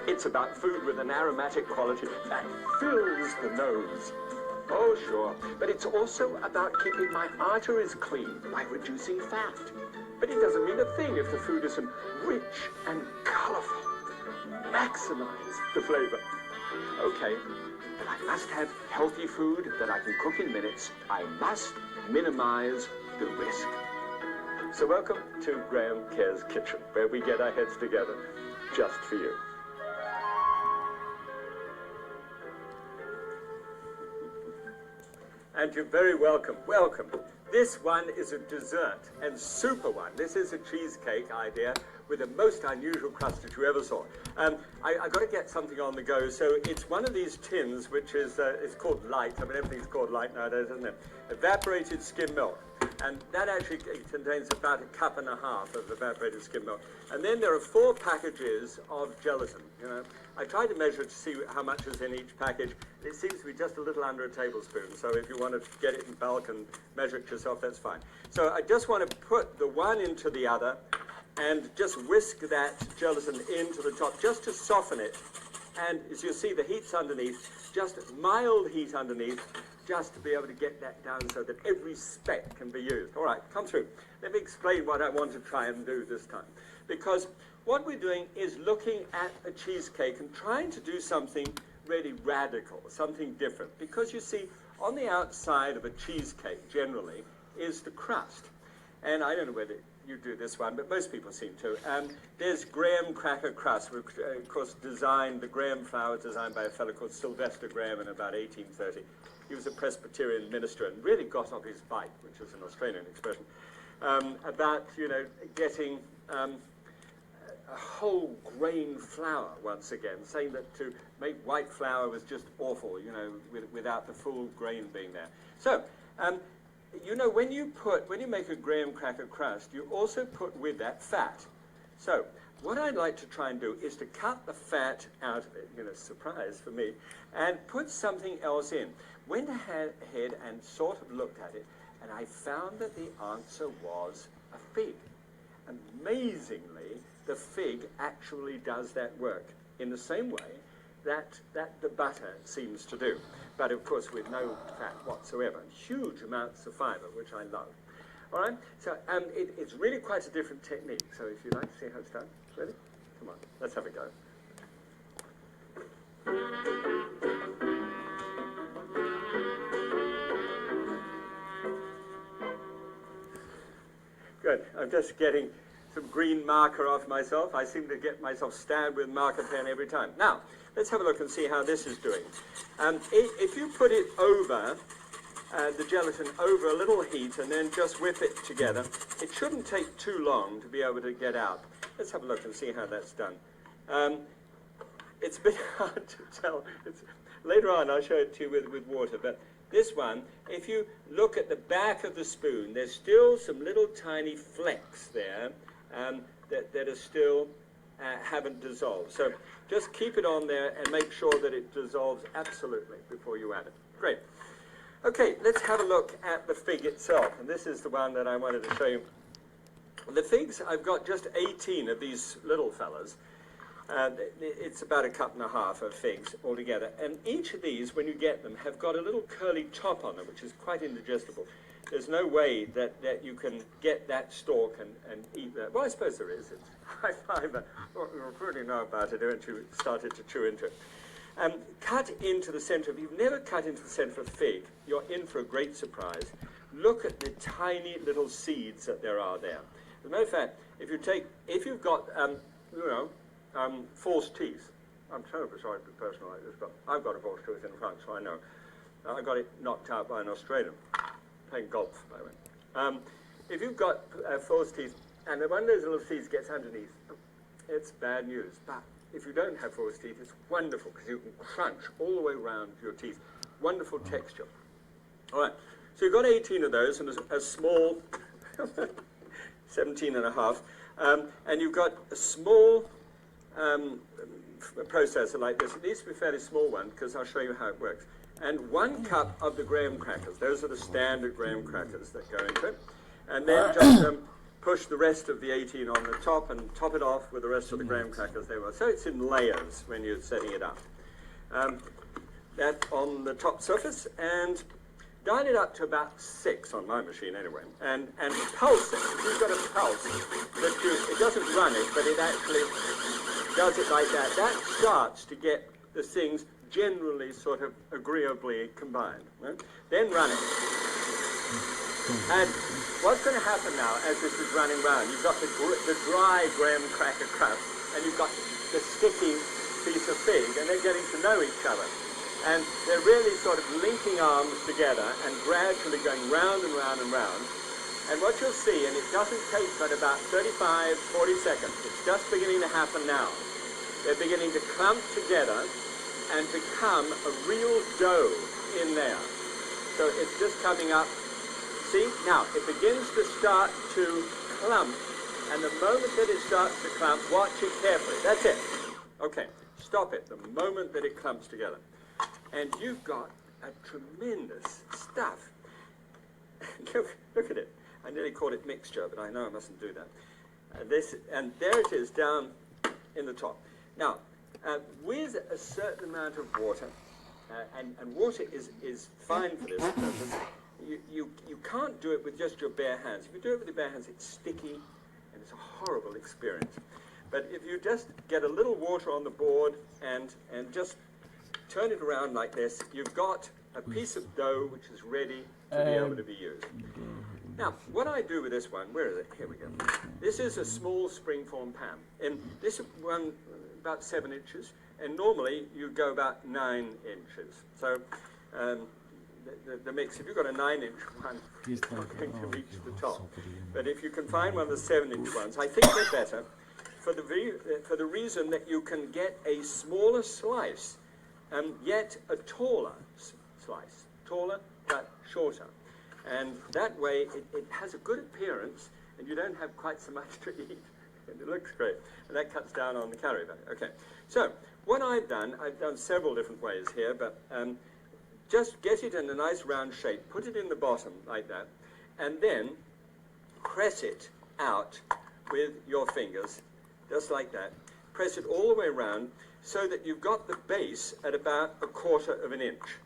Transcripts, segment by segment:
It's about food with an aromatic quality that fills the nose. Oh, sure. But it's also about keeping my arteries clean by reducing fat. But it doesn't mean a thing if the food isn't rich and colorful. Maximize the flavor. Okay, but I must have healthy food that I can cook in minutes. I must minimize the risk. So welcome to Graham Care's Kitchen, where we get our heads together just for you. And you're very welcome. Welcome. This one is a dessert, and super one. This is a cheesecake idea with the most unusual crust that you ever saw. I got to get something on the go, so it's one of these tins, which is it's called light. I mean, everything's called light nowadays, isn't it? Evaporated skim milk. And that actually contains about 1.5 cups of evaporated skim milk. And then there are 4 packages of gelatin. You know, I tried to measure to see how much is in each package. It seems to be just a little under a tablespoon. So if you want to get it in bulk and measure it yourself, that's fine. So I just want to put the one into the other and just whisk that gelatin into the top just to soften it. And as you see, the heat's underneath, just mild heat underneath, just to be able to get that down so that every speck can be used. All right, come through. Let me explain what I want to try and do this time. Because what we're doing is looking at a cheesecake and trying to do something really radical, something different. Because you see, on the outside of a cheesecake, generally, is the crust. And I don't know whether you do this one, but most people seem to. There's graham cracker crust, which, of course, the graham flour designed by a fellow called Sylvester Graham in about 1830. He was a Presbyterian minister and really got off his bike, which is an Australian expression, about, you know, getting a whole grain flour once again, saying that to make white flour was just awful, you know, without the full grain being there. So, you know, when you make a graham cracker crust, you also put with that fat. So, what I'd like to try and do is to cut the fat out of it, you know, surprise for me, and put something else in. Went ahead and sort of looked at it, and I found that the answer was a fig. Amazingly, the fig actually does that work in the same way that the butter seems to do. But of course with no fat whatsoever, and huge amounts of fiber, which I love. All right, so it's really quite a different technique. So if you'd like to see how it's done, ready? Come on, let's have a go. Good, I'm just getting some green marker off myself. I seem to get myself stabbed with marker pen every time. Now, let's have a look and see how this is doing. If you put it over, the gelatin over a little heat and then just whip it together, it shouldn't take too long to be able to get out. Let's have a look and see how that's done. It's a bit hard to tell. Later on I'll show it to you with water, but this one, if you look at the back of the spoon, there's still some little tiny flecks there that are still haven't dissolved. So just keep it on there and make sure that it dissolves absolutely before you add it. Great. Okay, let's have a look at the fig itself. And this is the one that I wanted to show you. The figs, I've got just 18 of these little fellas. It's about 1.5 cups of figs altogether. And each of these, when you get them, have got a little curly top on them, which is quite indigestible. There's no way that you can get that stalk and eat that. Well, I suppose there is. It's high fiber. Well, you already know about it, haven't you? Started to chew into it. Cut into the center. If you've never cut into the center of a fig, you're in for a great surprise. Look at the tiny little seeds that there are there. As a matter of fact, if you've got, false teeth, I'm terribly sorry to be personal like this, but I've got a false tooth in front, so I know. I got it knocked out by an Australian, playing golf, by the way. If you've got false teeth, and one of those little seeds gets underneath, it's bad news. But if you don't have false teeth, it's wonderful, because you can crunch all the way around your teeth. Wonderful texture. All right, so you've got 18 of those, and a small, 17.5, and you've got a small processor like this. It needs to be a fairly small one, because I'll show you how it works. And 1 cup of the graham crackers. Those are the standard graham crackers that go into it. And then just push the rest of the 18 on the top and top it off with the rest of the graham crackers they were. So it's in layers when you're setting it up. That on the top surface, and dial it up to about 6 on my machine anyway, and pulse it. If you've got a pulse, it doesn't run it, but it actually does it like that. That starts to get the things generally sort of agreeably combined. Right? Then run it. And what's going to happen now as this is running round, you've got the dry graham cracker crust, and you've got the sticky piece of fig, and they're getting to know each other. And they're really sort of linking arms together and gradually going round and round and round. And what you'll see, and it doesn't take but about 35, 40 seconds, it's just beginning to happen now. They're beginning to clump together and become a real dough in there. So it's just coming up. See, now it begins to start to clump, and the moment that it starts to clump, watch it carefully. That's it. Okay, stop it the moment that it clumps together. And you've got a tremendous stuff. Look at it. I nearly called it mixture, but I know I mustn't do that. And there it is down in the top. Now, with a certain amount of water, and water is fine for this purpose, you can't do it with just your bare hands. If you do it with your bare hands, it's sticky, and it's a horrible experience. But if you just get a little water on the board and just turn it around like this, you've got a piece of dough which is ready to be able to be used. Now, what I do with this one, where is it? Here we go. This is a small springform pan. And this one, about 7 inches, and normally you go about 9 inches. So the mix, if you've got a 9-inch one, you're not going to reach the top. But if you can find one of the 7-inch ones, I think they're better for the reason that you can get a smaller slice, yet a taller slice. Taller, but shorter. And that way, it has a good appearance, and you don't have quite so much to eat. And it looks great. And that cuts down on the calorie value. Okay. So, what I've done several different ways here, but just get it in a nice round shape. Put it in the bottom like that. And then press it out with your fingers, just like that. Press it all the way around so that you've got the base at about 1/4 of an inch.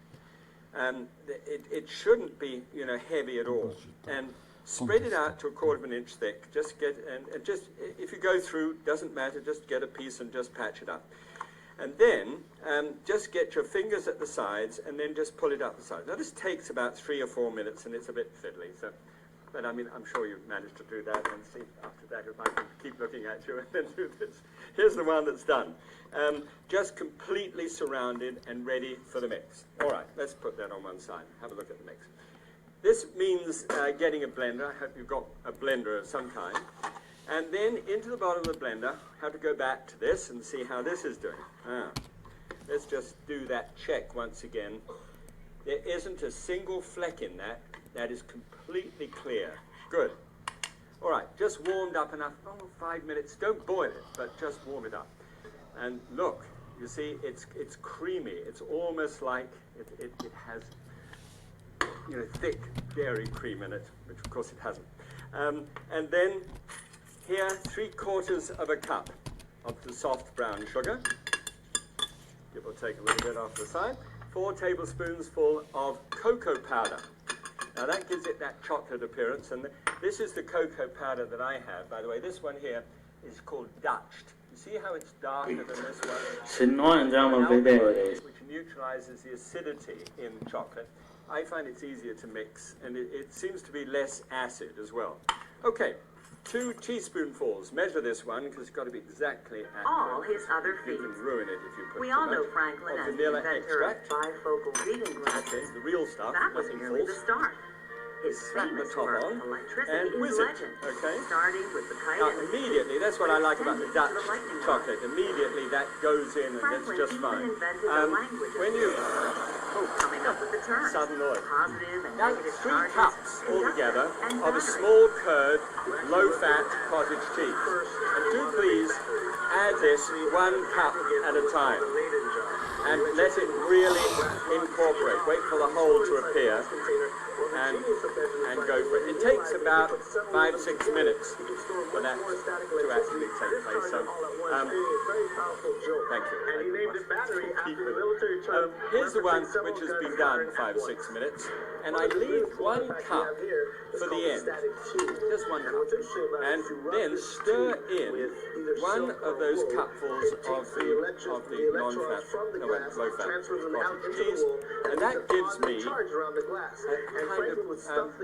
It shouldn't be, heavy at all. And spread it out to 1/4 of an inch thick. Just get, and just, if you go through, doesn't matter, just get a piece and just patch it up. And then, just get your fingers at the sides and then just pull it up the sides. Now this takes about 3 or 4 minutes and it's a bit fiddly, so, but I mean, I'm sure you've managed to do that, and see after that if I can keep looking at you and then do this. Here's the one that's done. Just completely surrounded and ready for the mix. All right, let's put that on one side. Have a look at the mix. This means getting a blender. I hope you've got a blender of some kind. And then into the bottom of the blender, have to go back to this and see how this is doing. Let's just do that check once again. There isn't a single fleck in that. That is completely clear. Good. All right, just warmed up enough. 5 minutes. Don't boil it, but just warm it up. And look, you see, it's creamy. It's almost like it has, thick dairy cream in it, which of course it hasn't. And then here, 3/4 of a cup of the soft brown sugar. Give or take a little bit off the side. 4 tablespoons full of cocoa powder. Now that gives it that chocolate appearance, and this is the cocoa powder that I have. By the way, this one here is called Dutched. You see how it's darker than this one? Se no andiamo a vedere, Which neutralizes the acidity in chocolate. I find it's easier to mix, and it seems to be less acid as well. Okay, 2 teaspoonfuls. Measure this one because it's got to be exactly accurate. All his other You feats. can ruin it if you put We too all know much. Franklin Of as the vanilla inventor of extract. bifocal vegan glass. Okay, the real stuff, That was nothing merely the false. start. His Slap the famous top work, on Electricity and is whiz it, Legend, okay? starting with the kite Now and the immediately, that's what I like about the Dutch extending to the lightning rod. chocolate. Immediately that goes in and Franklin it's just even fine. invented the language of When you coming up with the terms, sudden noise. positive and Now negative 3 charges, cups altogether conductor, and of a battery. small curd, low-fat cottage cheese. And do please add this 1 cup at a time. and let it really incorporate. Wait for the hole to appear and go for it. It takes about 5-6 minutes for that to actually take place. So, thank you. Here's the one which has been done 5-6 minutes, and I leave 1 cup for the end, just 1 cup, and then stir in 1 of those cupfuls of the non-fat, low-fat cottage cheese, and that gives me a kind of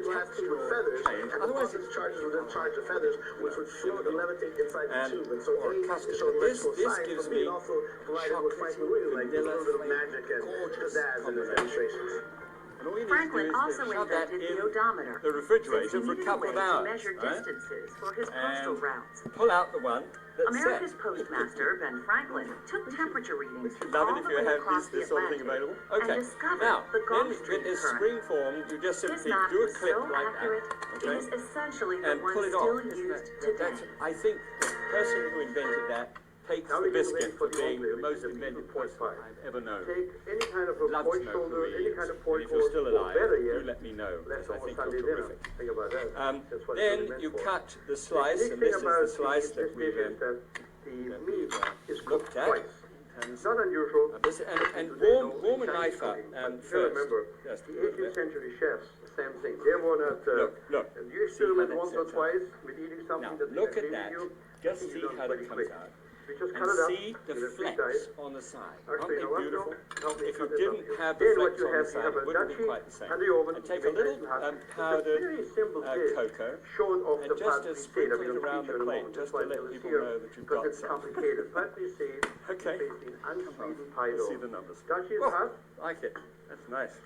textural change. Otherwise, it's charged with a charge of feathers, which would float and levitate inside the tube. And so, custard. This gives me chocolatey, vanilla, gorgeous combinations. Franklin also invented the odometer. The refrigerator for a couple of hours. To measure distances for his postal routes. Pull out the one that's America's set. postmaster, Ben Franklin, took temperature readings Love all it if the you way have across the this sort of thing Atlantic available. Okay. and discovered Now, the Gulf then Stream in its current. spring form, you just His simply map do a is clip so like accurate, that. it is essentially the And one pull it still off. used That's, today. I think the person who invented that takes the biscuit for being the most inventive person I've ever known. Take any kind of a Love point to know shoulder, who he any is. kind of And point if you're still or alive, better do yet, let me know, let's because I think almost you're Sunday dinner. terrific. Think about that. That's what it's Then really meant you for. cut the slice, The and unique this thing is the about slice this that we dish is that the meat is cooked looked at. twice. It's not unusual. And Today, warm a Chinese knife up cooking, but you first. remember, Just a the little 18th bit. century chefs, the same thing. They were not Look. you See how experiment that once or sets up. twice with eating something Now, that look they at that. you. Just I think see you've done how pretty that comes quick. out. We just And cut it up see the with a big flecks knife. on the side. Actually, Aren't they you know what, beautiful? Phil? Help me If you cut this didn't up. have the Then what flecks you on the have, you side, have it a wouldn't be duchy quite the same. and the oven. And take a you make little nice and hot. It's a powdered very simple dish, cocoa, showing off and the just part to we see sprinkle that we it don't around teach the you in a plate, moment. just That's to why let it's people here, know that you've because got it's some. complicated. But we see Okay. it's in unsweetened pie Let's dough. see the numbers. Duchy is Oh, hot. like it. That's nice.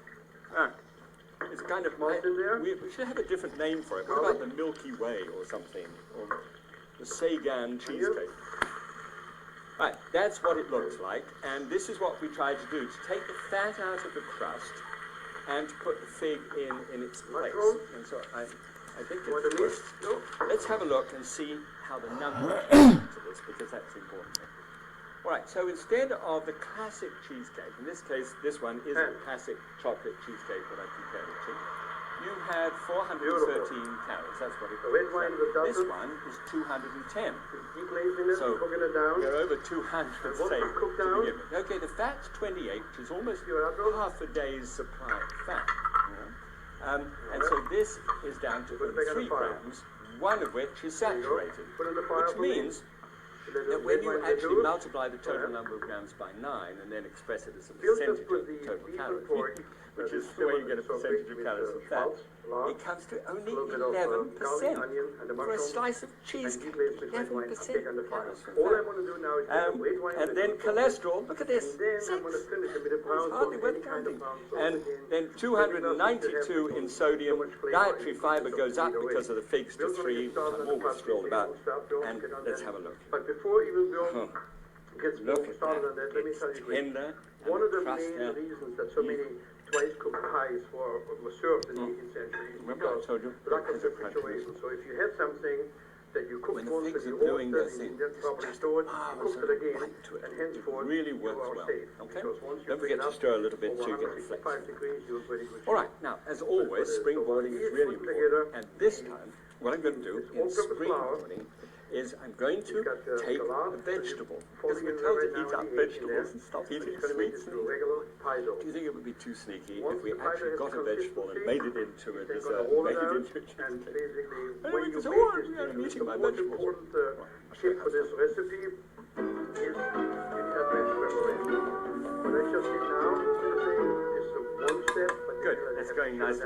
It's kind of Malt in there? we should have a different name for it. What about the Milky Way or something? Or the Sagan cheesecake? Right, that's what it looks like, and this is what we tried to do, to take the fat out of the crust and to put the fig in its place. Mushrooms? And so I think Want it's the meat? worth. No? Let's have a look and see how the numbers to this, because that's important. All right, so instead of the classic cheesecake, in this case, this one is a classic chocolate cheesecake that I compared it to. You had 413 calories, that's what it The red is. wine is a This dozen. one is 210. Deglazing it, So cooking it down. you're over 200 And once say, it's cooked to down, begin with. Okay, the fat's 28, which is almost Your outro? half a day's supply of fat. And so this is down to Put it back on the 3 fire. grams, one of which is There you go. saturated, Put it in the fire which for me. means Let that the when red you wine actually reduce. multiply the total Yeah. number of grams by 9 and then express it as a Fill percentage just with of the the total beef and calories, pork, which that is is the way you simmered get a so percentage quick of with, calories from fat, salt, lard, it comes to only little bit of, 11% garlic, onion, and the for a mushroom, slice of and cheesecake. deglaze with red wine and 11% take on the fire. calories from All fat. I'm going to do now is take the red wine And then the cholesterol, look at this, and then 6. I'm going to finish it with a It's brown hardly sauce, worth any kind of counting. brown sauce And again. then 292 in sodium. So much flavor, Dietary and you fiber can goes up eat away. because of the figs to We're gonna 3, get which started I'm on the always thrilled about. Don't And get on let's that. have a look. But before even Bill Huh. gets Look more at started that. on that, let me It's tell you quick. tender. and One of the crust main there. reasons that so many twice cooked pies were served in the 18th century is Remember I because told you? lack of because of crunch. refrigeration. So if you had something that you cooked When the once figs and are you doing their altered and thing, you didn't it's properly just store it, a you marvelous cooked it little again, bite to it. and It henceforth really you works are well. safe. Okay? Because once you Don't bring forget it to up stir a little bit over so you get the flex. 165 degrees, you're pretty good. All right, now, as always, spring boiling is really important. And this time, what I'm going to do in spring boiling is I'm going to take a vegetable. Because we're told to heat up vegetables and stop eating sweets. Do you think it would be too sneaky if we actually got a vegetable and made it into a dessert, made it into a And cheesecake? basically, Anyway, when you it's make all this right, I'm dish, eating the my most vegetables. important tip for this recipe is advance preparation. What I just did now, is the one step. But Good, that's going nicely.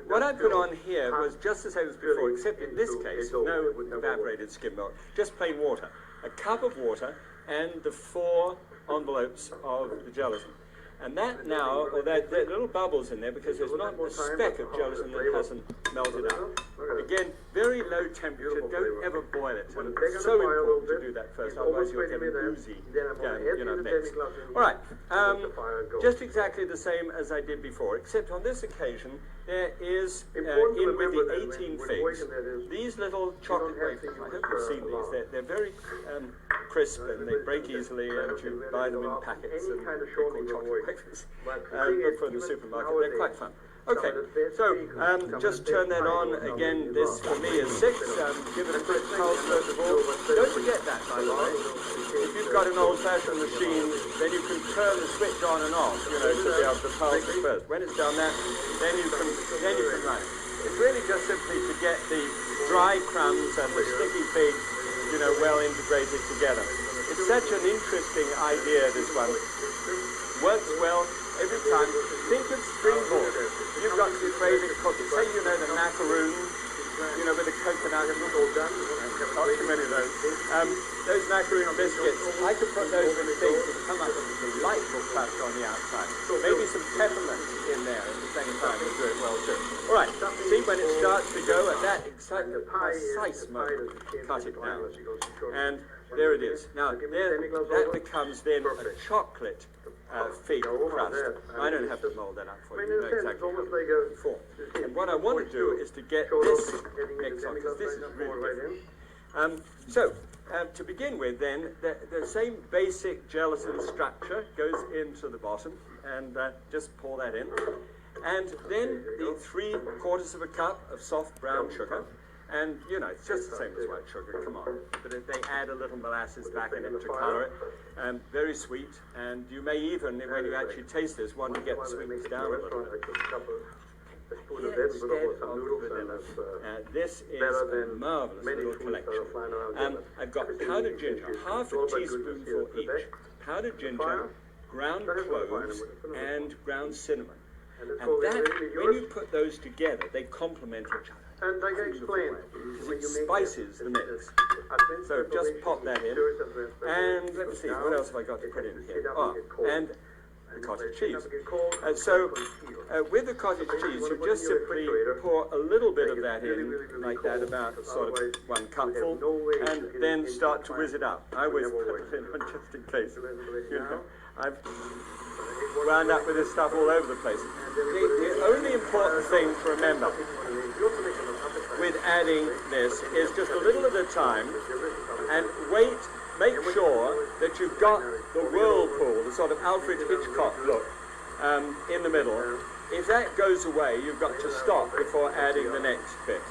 What I put on here was just the same as before, except in this case, no evaporated skim milk, just plain water. A cup of water and the 4 envelopes of the gelatin. And that now, or there are little bubbles in there because there's not a speck of gelatin that hasn't melted up. Again, very low temperature, don't ever boil it. And it's so important to do that first, otherwise you'll get a oozy, mix. All right, just exactly the same as I did before, except on this occasion, there is, in with the 18 figs, these little chocolate wafers. I hope you've seen these. They're very crisp and they break easily, and you buy them in packets and they're called chocolate wafers. Look for in the supermarket, they're quite fun. Okay, so just turn that on. Again, this for me is 6. Give it a quick pulse first of all. Don't forget that, by the way. If you've got an old-fashioned machine, then you can turn the switch on and off, to be able to pulse it first. When it's done that, then you can run it. It's really just simply to get the dry crumbs and the sticky figs, well integrated together. It's such an interesting idea, this one. Works well every time. Think of springboard. You've got some favorite cookies. Say the macaroons, with the coconut. Not too many of those. Those macaroon biscuits, I could put those in things and come up with a delightful crust on the outside. Maybe some peppermint in there at the same time will do it well too. All right, see when it starts to go at that precise moment, cut it down. And there it is. Now, that becomes then a chocolate fig crust. I don't have to mold that up for you. You know exactly how to form. And what I want to do is to get this mix on, because this is really different. To begin with, then, the same basic gelatin structure goes into the bottom, and just pour that in. And then the 3/4 of a cup of soft brown sugar. And, it's just the same as white sugar, come on. But they add a little molasses back in it to color it. Very sweet. And you may even, when you actually taste this, want to get the sweetness down a little bit. Here, instead of vanilla, this is a marvelous little collection. I've got powdered ginger, half a teaspoonful each. Powdered ginger, ground cloves, and ground cinnamon. And that, when you put those together, they complement each other. And like I explained, because it spices the mix. So just pop that in. And let's see, what else have I got to put in here? And the cottage cheese. With the cottage cheese, you just simply pour a little bit of that in, like that, about sort of 1 cupful, and then start to whiz it up. I always put it in just in case. I've wound up with this stuff all over the place. The only important thing to remember with adding this is just a little at a time, and make sure that you've got the whirlpool, the sort of Alfred Hitchcock look, in the middle. If that goes away, you've got to stop before adding the next bit.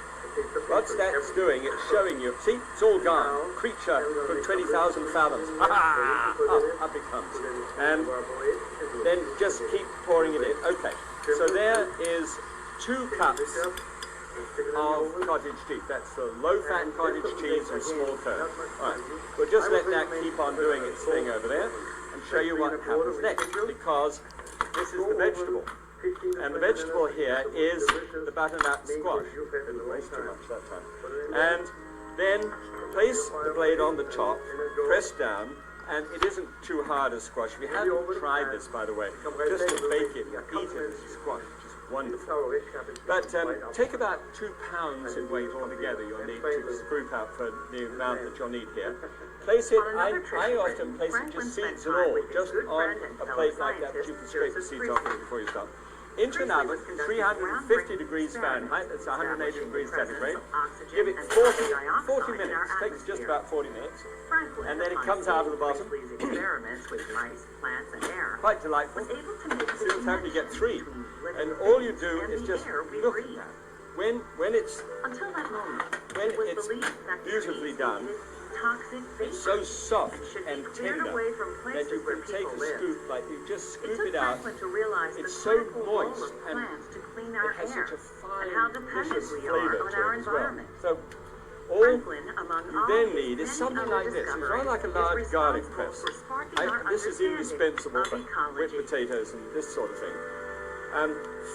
What that's doing, it's showing you, see, it's all gone. Creature from 20,000 fathoms. Up it comes. And then just keep pouring it in. Okay, so there is 2 cups of cottage cheese. That's the low-fat cottage cheese and small curd. All right, we'll just let that keep on doing its thing over there and show you what happens next, because this is the vegetable. And the vegetable here is the butternut squash. Didn't waste too much that time. And then place the blade on the top, press down, and it isn't too hard as squash. If you haven't tried this, by the way, just to bake it and eat it as squash, which is wonderful. But take about 2 pounds in weight altogether you'll need to group out for the amount that you'll need here. Place it, I often place it just seeds and all, just on a plate like that, but you can scrape the seeds off it before you start. Into an oven, 350 degrees Fahrenheit, that's 180 degrees centigrade. Give it 40 minutes, takes just about 40 minutes. And then it comes out of the bottom. Quite delightful. Soon time you get 3. And all you do is just look at that. When it's beautifully done, it's so soft and tender that you can take a scoop, like you just scoop it out. It's so moist and it has such a fine, delicious flavor to it as well. So all you then need is something like this. It's rather like a large garlic press. This is indispensable for whipped potatoes and this sort of thing.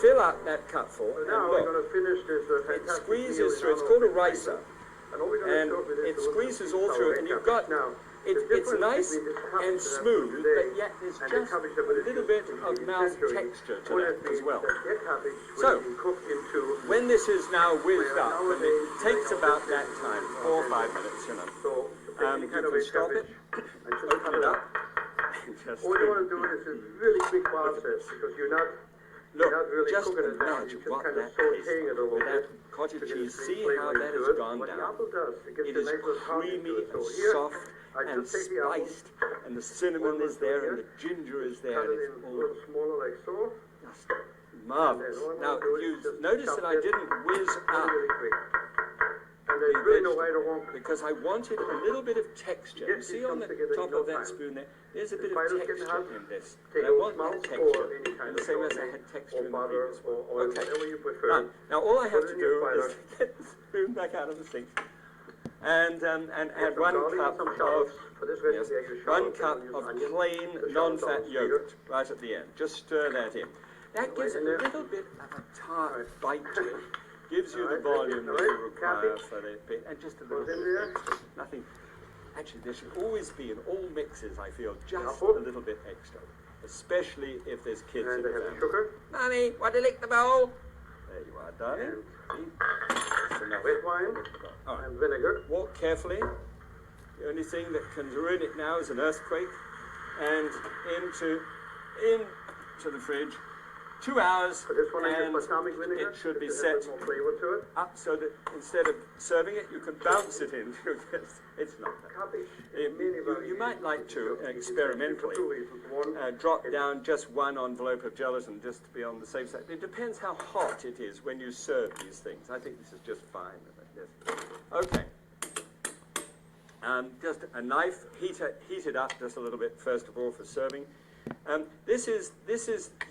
Fill up that cupful and look, it squeezes through. It's called a ricer. And it squeezes all through, and you've got, it's nice and smooth, but yet there's just a little bit of mouth texture to that as well. So, when this is now whizzed up, and it takes about that time, 4 or 5 minutes, you can stop it, open it up, and just all you want to do is a really quick process, because you're not really just cooking it down, imagine you're just what kind of that sauteing it a little that bit. cottage cheese, So see how that has gone down. It is creamy and soft and just take the apple, spiced, and the cinnamon is there, and the ginger is there, cut and it it's in a all little smaller like so. just marvelous. And then Now, all I'm gonna do you is just notice chop that I this didn't whiz up really quick. And the there's really no vegetable right or wrong. because I wanted a little bit of texture. Get See these on the comes together in top no of that time. spoon there, there's a The bit of spider's getting texture hot. in this. Take And I old want that malt texture, or any kind and of the same as I sauce, had texture or in the butter, previous one. or oil, Okay. whatever you prefer. Now all I have Put to it in your do is spider. get the spoon back out of the sink and add Some 1 garlic and cup some of shallots. For this yes, recipe, I use 1 shallots. I cup don't use of onions. plain The shallots non-fat are sweeter. yogurt right at the end. Just stir that in. That Right gives in a there. little bit of a tart Right. bite to it. Gives you the Alright, volume that alright, you require Kathy. for the bit, and just a little Goes bit in of there. extra. Nothing. Actually, there should always be in all mixes, I feel, just Apple. a little bit extra, especially if there's kids in And the I have the family. sugar. Mommy, want to lick the bowl? There you are, darling. And See? That's enough. red wine All right. and vinegar. Walk carefully. The only thing that can ruin it now is an earthquake. And into the fridge. 2 hours, For this one, I use and balsamic vinegar. it should be just to set add a bit more flavor to it. up so that instead of serving it, you can bounce it in. It's not that. Cabbage. You might like to experimentally drop down just 1 envelope of gelatin just to be on the safe side. It depends how hot it is when you serve these things. I think this is just fine. Yes. Okay. Just a knife, heat it up just a little bit first of all for serving. This is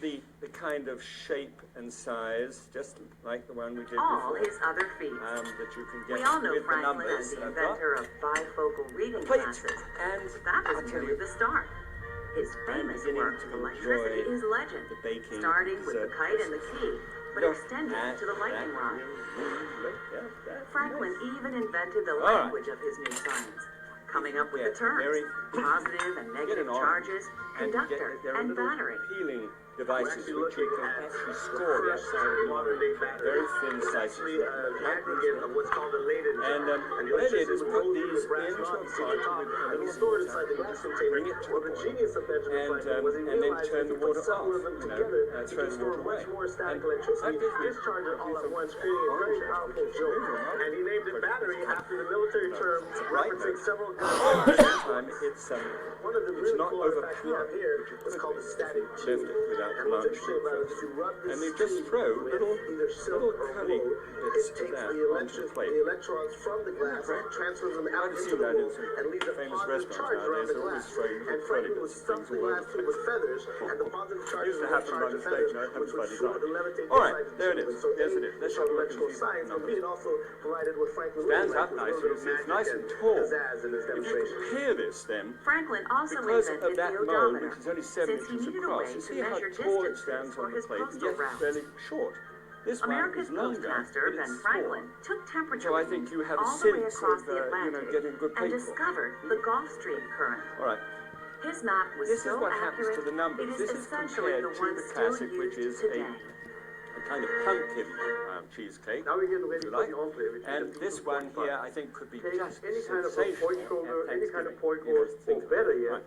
the kind of shape and size, just like the one we did All before. his other feats. That you can get We all know with the Franklin numbers as the that I've got. inventor of bifocal reading Plate, glasses. and That I'll was tell merely you, the start. His I'm famous beginning work, to Electricity enjoy is Legend, the baking starting with the dessert kite and the key, but Look extending at to the lightning that rod. little- yeah, that's Franklin nice. even invented the All right. language of his new science, coming up with Yeah, the terms, very- positive and Get negative an orange, charges, and conductor, there are and little battery. peeling devices actually which you looking can at actually the score the first outside of the modern-day battery. very thin It's slices. actually an aggregate of what's called a Leyden jar. And the what I did electricity is would put go through these the brass into a rod, pot with a and little be stored water, inside the gas just container. bring it to Well, a the boil, genius of Benjamin Franklin was he and then realized turn if the you water put several off, of them you know, together, you turn can the store water much away. more static And electricity, that gives me discharge it a all piece at of once, creating a very orange powerful juice, jolt. which is And he named it battery after the military term, right referencing note. several guns. At the same time, One of the it's really not cool artifacts we have overpowering, here which it was could called be the if static you gene. left it without And what's lunch interesting about it is first. if you rub this And they just gene throw with little either silk or curly wool, bits it of takes that the onto the plate. electrons from the glass, transfers them out I've into seen the that in wool, some and leaves a famous positive restaurants charge around nowadays. the They're always glass. throwing little And curly Franklin would bits of stuff things the all over glass the tube with feathers, and the positive charges Used to would happen charge by the mistake, feathers, no, it happens which by would shoot design. and levitate All this right, side of the there it tube. is. And so Yes, A, it is. Let's it's have a called look and electrical see science, the and B, it numbers. also provided what Franklin Stands really up liked, was a nicely. little You see, it's bit of nice magic and tall. pizzazz in his If you demonstration. compare this then, Franklin also because of invented that the mold, odometer, which is only 7 since he inches needed a across, way you to see how measure tall it distances stands for on the his plate, and postal yet routes. fairly short. This America's one is longer, postmaster, but Ben it's Franklin, smaller. took temperature So I readings think you have a all the way sense across of, the Atlantic getting good and plate for it. discovered the Gulf Stream current. All right. His map was This is so what happens accurate, to the numbers. it is This is essentially compared the to one the still classic, which used is today. a kind of pumpkin cheesecake, Now we get ready if you for like. the entree, which is And a this beef one pork here, pie. I think, could be Take just any kind of a sensational pork shoulder, at any kind of Thanksgiving. pork You know, roast, think or of better it. yet, Right.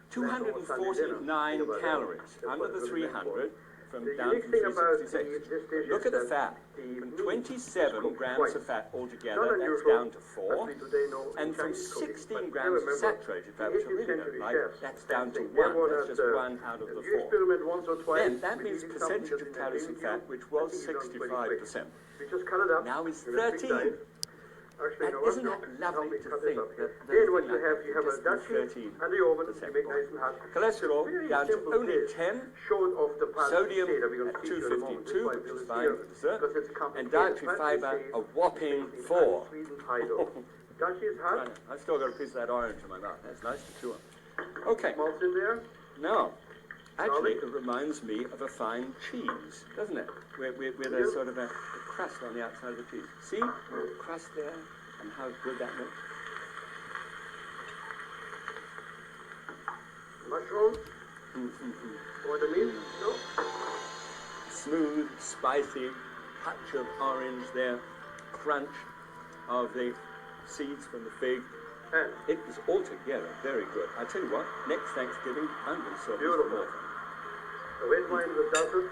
249 calories, under the 300, from The down unique from thing about 366. this dish Look is at the that fat. the From meat 27 is cooked grams twice. of fat Not altogether, that's unusual, down to as 4. we today know in And from Chinese cooking. 16 But grams of remember, saturated fat, the which I really 18th don't century like, chefs, that's down to they 1. were That's not, just 1 out of the you 4. experiment once or twice. Then that with means eating something percentage that's of calories in in fat, which I was think you've done pretty quick. 65%. We just cut it up. Now it's in a big 13. knife. Actually, And no, isn't no, that help lovely me to cut think this up here. that Then what thing you like have, that you have a just be Dutchie 13%. and the oven, you make nice and hot. Cholesterol Very down to simple only taste. 10. Short of the positive Sodium state that we're going at to feature in a moment. 252, This which is is fine here for dessert. because it's And complicated. dietary Fancy fiber, shade, a whopping basically 4. sweet and high dough. Dutchie is hot. I've still got a piece of that orange in my mouth. That's nice to chew on. Okay, Malt's in there. now, actually, it reminds me of a fine cheese, doesn't it? With a sort of a crust on the outside of the cheese. See? The crust there, and how good that looks. Mushrooms. Or the meat. No. Smooth, spicy, touch of orange there, crunch of the seeds from the fig. And It is altogether very good. I tell you what, next Thanksgiving, I'm going to serve this Beautiful. more. the red wine with dozen.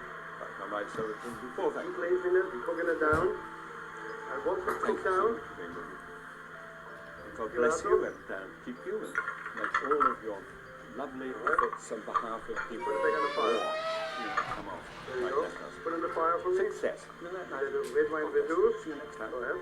I might serve it before Keep Thanksgiving. placing it, we're cooking it down. And once it's Thank cooked you so down, much for being with me. God bless you and keep you. And make all of your lovely efforts on behalf of people. Put it back on the fire. Come on. There you go. Put it in the fire for me. Success. Isn't that nice? The red wine reduce. See you next time. Go ahead.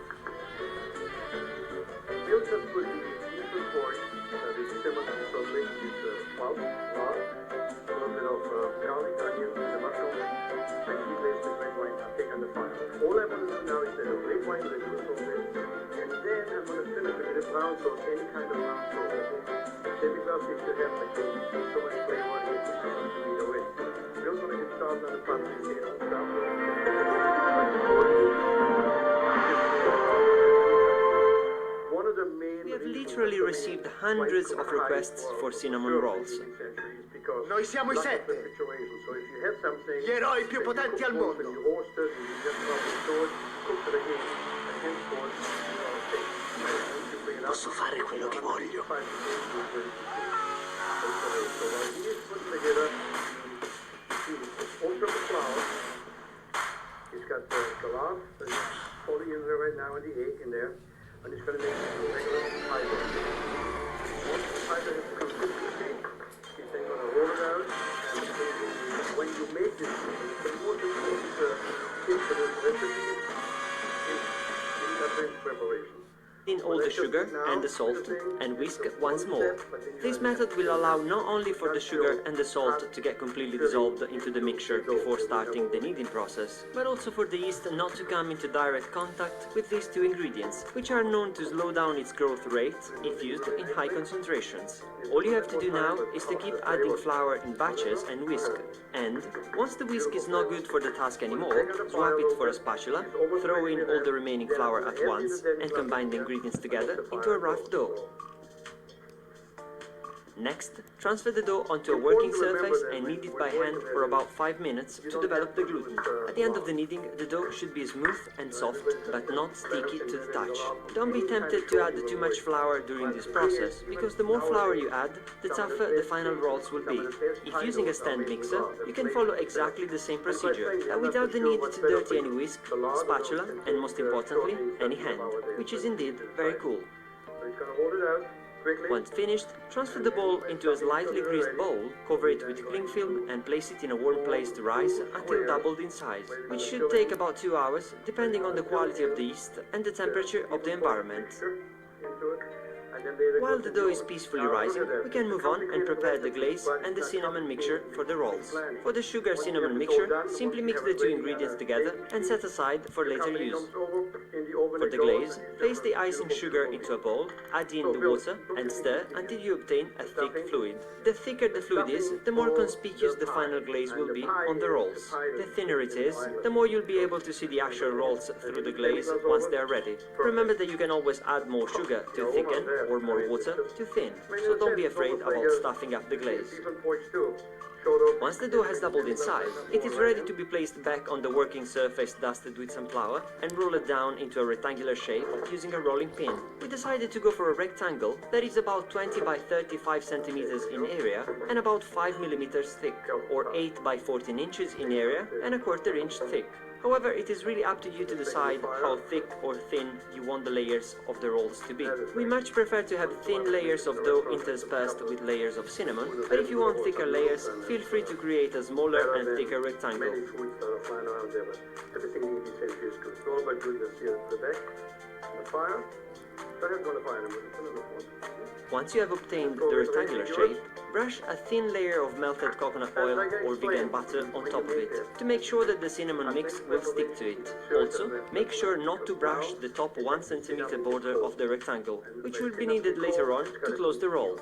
Build up with the even point that is similar to something with malt, lard, a little bit of garlic, onion, and the mushroom. And you place the red wine take on the fire. All I want to do now is that the red wine reduce all this. And then I'm going to finish it with a brown sauce, any kind of brown sauce. Then because if you have like so much flavor, it's either way. We're also going to get started on the pumpkin here. One of the main We have literally received hundreds of requests for cinnamon rolls. Noi siamo i sette, gli eroi più potenti al mondo. Posso fare quello che voglio. He's got the salad, fully in there right now, and the egg in there, and he's going to make a regular pie dough. Once the pie dough has come to the cake, he's then going to roll it out, and when you make this, the most important tip for this recipe is advanced preparation. In all the sugar and the salt and whisk once more. This method will allow not only for the sugar and the salt to get completely dissolved into the mixture before starting the kneading process, but also for the yeast not to come into direct contact with these two ingredients, which are known to slow down its growth rate if used in high concentrations. All you have to do now is to keep adding flour in batches and whisk, and once the whisk is not good for the task anymore, swap it for a spatula, throw in all the remaining flour at once, and combine the ingredients together into a rough dough. Next, transfer the dough onto a working surface and knead it by hand for about 5 minutes to develop the gluten. At the end of the kneading, the dough should be smooth and soft, but not sticky to the touch. Don't be tempted to add too much flour during this process, because the more flour you add, the tougher the final rolls will be. If using a stand mixer, you can follow exactly the same procedure, but without the need to dirty any whisk, spatula, and most importantly, any hand, which is indeed very cool. So he's going to hold it out. Once finished, transfer the bowl into a slightly greased bowl, cover it with cling film and place it in a warm place to rise until doubled in size, which should take about 2 hours depending on the quality of the yeast and the temperature of the environment. While the dough is peacefully rising, we can move on and prepare the glaze and the cinnamon mixture for the rolls. For the sugar cinnamon mixture, simply mix the two ingredients together and set aside for later use. For the glaze, place the icing sugar into a bowl, add in the water and stir until you obtain a thick fluid. The thicker the fluid is, the more conspicuous the final glaze will be on the rolls. The thinner it is, the more you'll be able to see the actual rolls through the glaze once they are ready. Remember that you can always add more sugar to thicken or more water to thin, so don't be afraid about stuffing up the glaze. Once the dough has doubled in size, it is ready to be placed back on the working surface dusted with some flour and roll it down into a rectangular shape using a rolling pin. We decided to go for a rectangle that is about 20 by 35 centimeters in area and about 5 millimeters thick, or 8 by 14 inches in area and a 1/4 inch thick. However, it is really up to you to decide how thick or thin you want the layers of the rolls to be. We much prefer to have thin layers of dough interspersed with layers of cinnamon, but if you want thicker layers, feel free to create a smaller and thicker rectangle. Once you have obtained the rectangular shape, brush a thin layer of melted coconut oil or vegan butter on top of it, to make sure that the cinnamon mix will stick to it. Also, make sure not to brush the top 1 centimeter border of the rectangle, which will be needed later on to close the roll.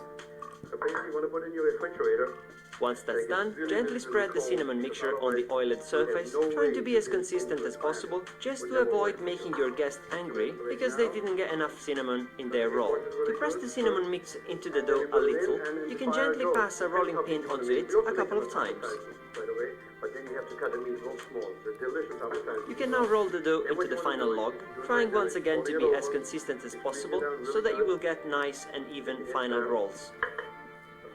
Once that's done, gently spread the cinnamon mixture on the oiled surface, trying to be as consistent as possible, just to avoid making your guest angry because they didn't get enough cinnamon in their roll. To press the cinnamon mix into the dough a little, you can gently pass a rolling pin onto it a couple of times. You can now roll the dough into the final log, trying once again to be as consistent as possible so that you will get nice and even final rolls.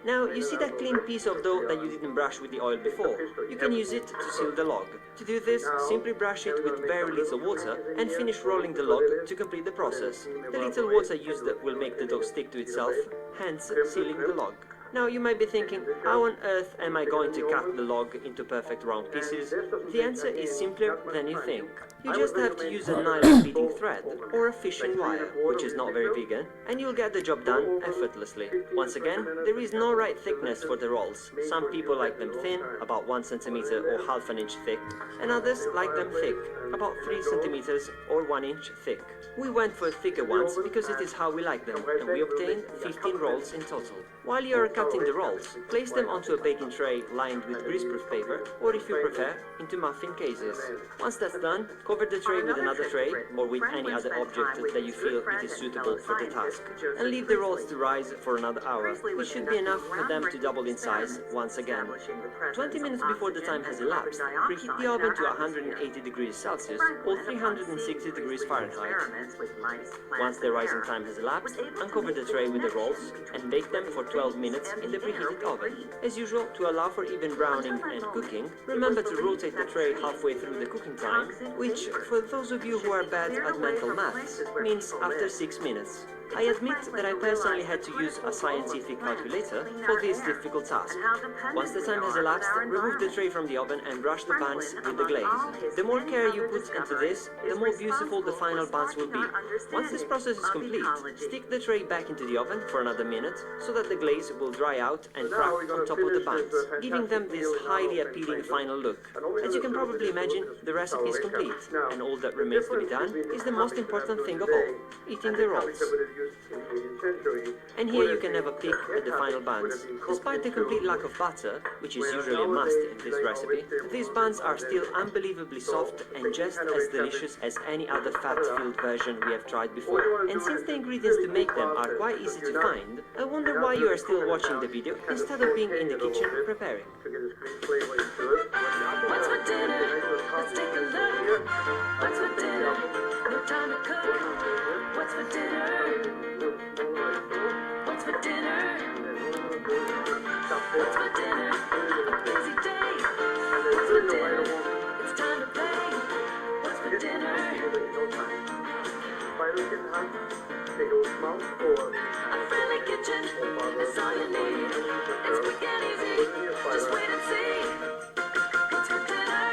Now, you see that clean piece of dough that you didn't brush with the oil before? You can use it to seal the log. To do this, simply brush it with very little water and finish rolling the log to complete the process. The little water used will make the dough stick to itself, hence sealing the log. Now you might be thinking, how on earth am I going to cut the log into perfect round pieces? The answer is simpler than you think. You just have to use a nylon beading thread or a fishing wire, which is not very vegan, and you'll get the job done effortlessly. Once again, there is no right thickness for the rolls. Some people like them thin, about 1 centimeter or half an inch thick, and others like them thick, about 3 centimeters or 1 inch thick. We went for thicker ones because it is how we like them, and we obtained 15 rolls in total. While you are cutting the rolls, place them onto a baking tray lined with greaseproof paper, or if you prefer, into muffin cases. Once that's done, cover the tray with another tray, or with any other object that you feel it is suitable for the task, and leave the rolls to rise for another hour, which should be enough for them to double in size once again. 20 minutes before the time has elapsed, preheat the oven to 180 degrees Celsius or 360 degrees Fahrenheit. Once the rising time has elapsed, uncover the tray with the rolls and bake them for 12 minutes in the preheated oven. As usual, to allow for even browning and cooking, remember to rotate the tray halfway through the cooking time, which, for those of you who are bad at mental maths, means after 6 minutes. I admit that I personally had to use a scientific calculator for this difficult task. Once the time has elapsed, remove the tray from the oven and brush the buns with the glaze. The more care you put into this, the more beautiful the final buns will be. Once this process is complete, stick the tray back into the oven for another minute so that the glaze will dry out and crack on top of the buns, giving them this highly appealing final look. As you can probably imagine, the recipe is complete, and all that remains to be done is the most important thing of all, eating the rolls. And here you can have a peek at the final buns. Despite the complete lack of butter, which is usually a must in this recipe, these buns are still unbelievably soft and just as delicious as any other fat-filled version we have tried before. And since the ingredients to make them are quite easy to find, I wonder why you are still watching the video instead of being in the kitchen preparing. What's for dinner? Let's take a look. What's for dinner? No time to cook. What's for dinner? What's for dinner? What's for dinner? A busy day. What's for dinner? It's time to play. What's for dinner? A friendly kitchen is all you need. It's quick and easy. Just wait and see. What's for dinner?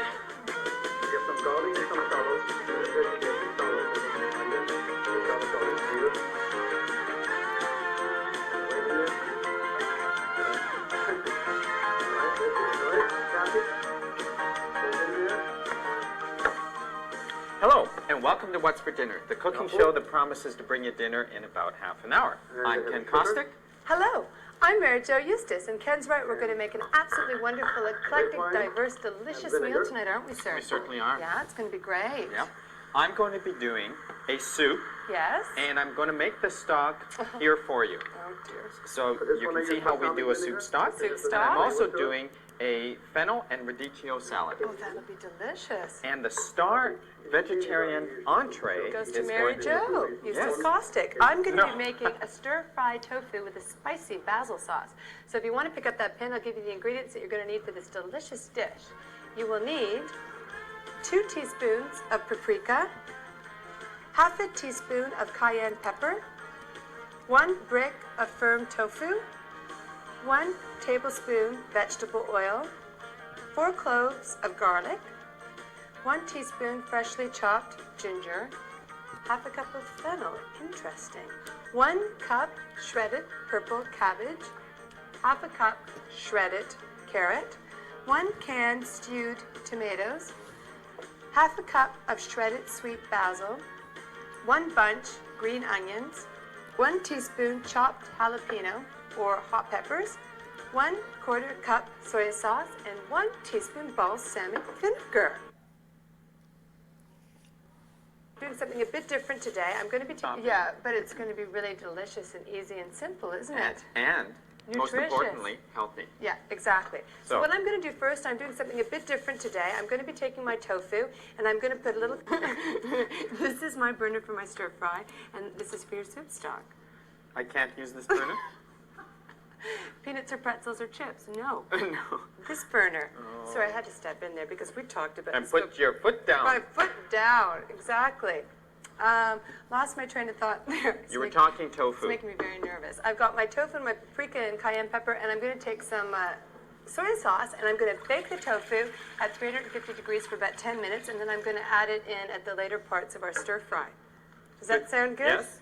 Hello, and welcome to What's for Dinner, the cooking show that promises to bring you dinner in about half an hour. I'm Ken Kostick. Hello, I'm Mary Jo Eustace, and Ken's right, we're going to make an absolutely wonderful, eclectic, diverse, delicious meal tonight, aren't we, sir? We certainly are. Yeah, it's going to be great. Yeah. I'm going to be doing a soup, Yes? and I'm going to make the stock here for you. Oh, dear. So you can see how we do a soup stock. Soup And stock. I'm also doing a fennel and radicchio salad. Oh, that'll be delicious. And the star vegetarian entree Goes is to Mary going Jo, to... Eustace Yes. Caustic. I'm going to No. be making a stir-fried tofu with a spicy basil sauce. So if you want to pick up that pen, I'll give you the ingredients that you're going to need for this delicious dish. You will need 2 teaspoons of paprika, half a teaspoon of cayenne pepper, 1 brick of firm tofu, 1 tablespoon vegetable oil, 4 cloves of garlic, 1 teaspoon freshly chopped ginger, half a cup of fennel, interesting, 1 cup shredded purple cabbage, half a cup shredded carrot, 1 can stewed tomatoes, half a cup of shredded sweet basil, 1 bunch green onions, 1 teaspoon chopped jalapeno or hot peppers, 1/4 cup soy sauce, and 1 teaspoon balsamic vinegar. Doing something a bit different today. I'm going to be yeah, but it's going to be really delicious and easy and simple, isn't it? And most Nutritious. importantly, healthy. Yeah, exactly. So So- what I'm going to do first, I'm doing something a bit different today. I'm going to be taking my tofu, and I'm going to put a little... This is my burner for my stir fry, and this is for your soup stock. I can't use this burner? Peanuts or pretzels or chips? No. No. This burner. Sorry, I had to step in there because we talked about And this. put your foot down. My foot down, exactly. Lost my train of thought there. You were talking tofu. It's making me very nervous. I've got my tofu and my paprika and cayenne pepper, and I'm going to take some soy sauce, and I'm going to bake the tofu at 350 degrees for about 10 minutes, and then I'm going to add it in at the later parts of our stir fry. Does that sound good? Yes.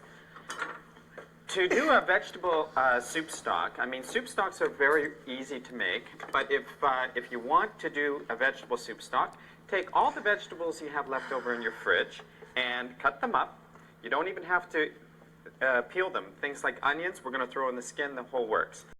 To do a vegetable soup stock, I mean, soup stocks are very easy to make, but if you want to do a vegetable soup stock, take all the vegetables you have left over in your fridge and cut them up. You don't even have to peel them. Things like onions, we're going to throw in the skin, the whole works.